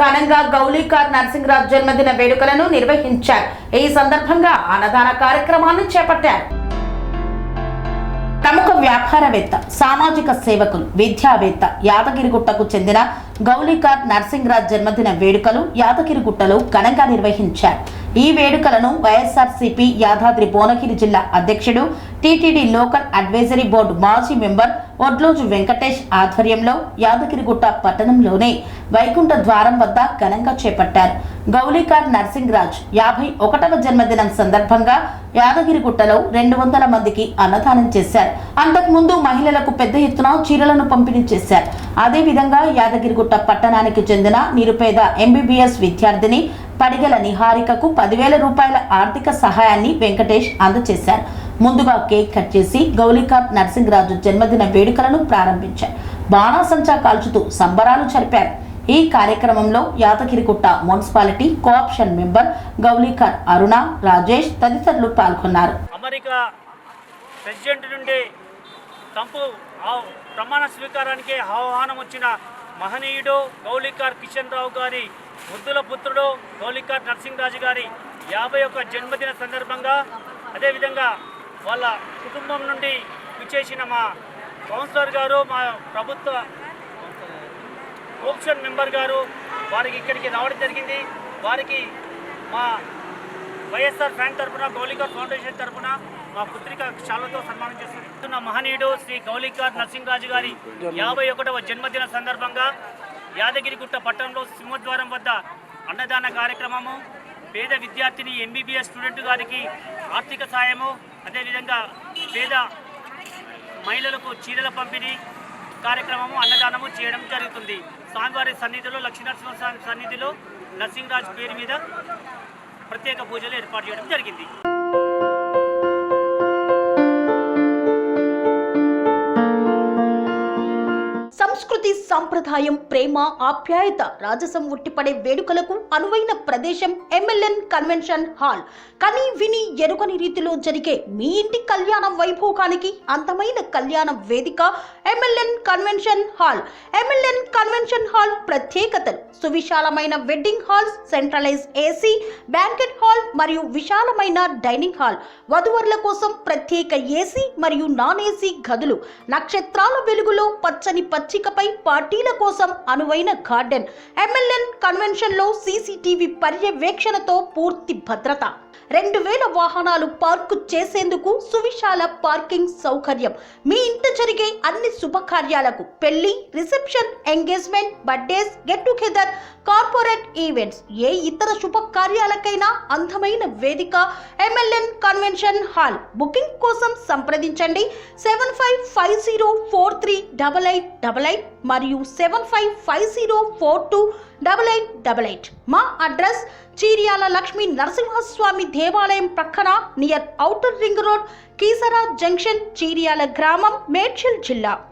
ఘనంగా గౌలీకార్ నరసింగరాజ్ జన్మదిన వేడుకలను నిర్వహించారు. ఈ సందర్భంగా అన్నదాన కార్యక్రమాన్ని చేపట్టారు. ప్రముఖ వ్యాపారవేత్త, సామాజిక సేవకులు, విద్యావేత్త, యాదగిరిగుట్టకు చెందిన గౌలీకార్ నరసింగరాజ్ జన్మదిన వేడుకలు యాదగిరిగుట్టలో ఘనంగా నిర్వహించారు. ఈ వేడుకలను వైఎస్ఆర్సీపీ యాదాద్రి భువనగిరి జిల్లా అధ్యక్షుడు, టీటీడీ లోకల్ అడ్వైజరీ బోర్డు మాజీ మెంబర్ ఒడ్లోజు వెంకటేష్ ఆధ్వర్యంలో యాదగిరిగుట్ట పట్టణంలోనే వైకుంఠ ద్వారం వద్ద ఘనంగా చేపట్టారు. గౌలీకార్ నరసింగరాజ్ 51వ జన్మదినం సందర్భంగా యాదగిరిగుట్టలో 200 మందికి అన్నదానం చేశారు. అంతకుముందు మహిళలకు పెద్ద ఎత్తున చీరలను పంపిణీ చేశారు. అదేవిధంగా యాదగిరిగుట్ట పట్టణానికి చెందిన నిరుపేద ఎంబీబీఎస్ విద్యార్థిని పడిగల నిహారికకు 10,000 రూపాయల ఆర్థిక సహాయాన్ని వెంకటేష్ అందజేశారు. ముందుగా కేక్ కట్ చేసి గౌలీకార్ నరసింగరాజు జన్మదిన వేడుకలను ప్రారంభించారు. బాణాసంచా కాల్చుతూ సంబరాలు జరిపారు. ఈ కార్యక్రమంలో యాదగిరిగుట్ట మున్సిపాలిటీ కోఆప్షన్ మెంబర్ గౌలీకార్ అరుణ, రాజేష్ తదితరులు పాల్గొన్నారు. అమెరికా ప్రెసిడెంట్ నుండి ట్రంప్ ప్రమాణ స్వీకారానికి ఆహ్వానం వచ్చిన మహనీయుడు గౌలీకార్ కిషన్ రావు గారి ముద్దుల పుత్రుడు గౌలీకార్ నరసింగరాజు గారి 51వ జన్మదిన సందర్భంగా, అదేవిధంగా వాళ్ళ కుటుంబం నుండి విచ్చేసిన మా కౌన్సిలర్ గారు, మా ప్రభుత్వ కోఆప్షన్ మెంబర్ గారు వారికి ఇక్కడికి రావడం జరిగింది. వారికి మా వైఎస్ఆర్ ఫ్యాన్ తరఫున, గౌలీకార్ ఫౌండేషన్ తరఫున మా పుత్రిక శాలతో సన్మానం చేస్తున్న మహనీయుడు శ్రీ గౌలీకార్ నరసింగరాజు గారి 51వ జన్మదిన సందర్భంగా యాదగిరిగుట్ట పట్టణంలో సింహద్వారం వద్ద అన్నదాన కార్యక్రమము, పేద విద్యార్థిని ఎంబీబీఎస్ స్టూడెంట్ గారికి ఆర్థిక సాయము, అదేవిధంగా పేద మహిళలకు చీరల పంపిణీ కార్యక్రమము, అన్నదానము చేయడం జరుగుతుంది. స్వామివారి సన్నిధిలో, లక్ష్మీనరసింహస్వామి సన్నిధిలో నరసింగరాజు పేరు మీద ప్రత్యేక పూజలు ఏర్పాటు చేయడం జరిగింది. సంస్కృతి, సంప్రదాయం, ప్రేమ, ఆప్యాయత రాజసం ఉట్టిపడే వేడుకలకు అనువైన ప్రదేశం ఎంఎల్ఎన్ కన్వెన్షన్ హాల్. కని విని ఎరుగని రీతిలో జరిగే మీ ఇంటి కళ్యాణ వైభోగానికి అందమైన కళ్యాణ వేదిక MLN convention hall. MLN convention hall ప్రత్యేకతలు: సువిశాలమైన wedding halls, centralise AC banquet hall మరియు విశాలమైన డైనింగ్ హాల్, వధువరుల కోసం ప్రత్యేక ఏసీ మరియు నాన్ ఏసీ గదులు, నక్షత్రాల వెలుగులో పచ్చని పచ్చికపై పార్టీల కోసం అనువైన గార్డెన్. ఎంఎల్ఎన్ కన్వెన్షన్ లో సీసీటీవీ పర్యవేక్షణతో పూర్తి భద్రత, 2000 వాహనాలు పార్కు చేసేందుకు సువిశాల పార్కింగ్ సౌకర్యం. మీ ఇంట జరిగే అన్ని శుభకార్యాలకు, పెళ్లి, reception, engagement, birthdays, get together, corporate events, ఏ ఇతర శుభకార్యాలకైనా అందమైన వేదిక ఎంఎల్ఎన్ కన్వెన్షన్ హాల్. బుకింగ్ కోసం సంప్రదించండి 7550438888 మరియు 7550428888. మా అడ్రస్ చీర్యాల లక్ష్మీ నరసింహస్వామి దేవాలయం ప్రక్కన, near outer ring road, Keesara junction, Cheeryal గ్రామం, మేడ్చల్ జిల్లా.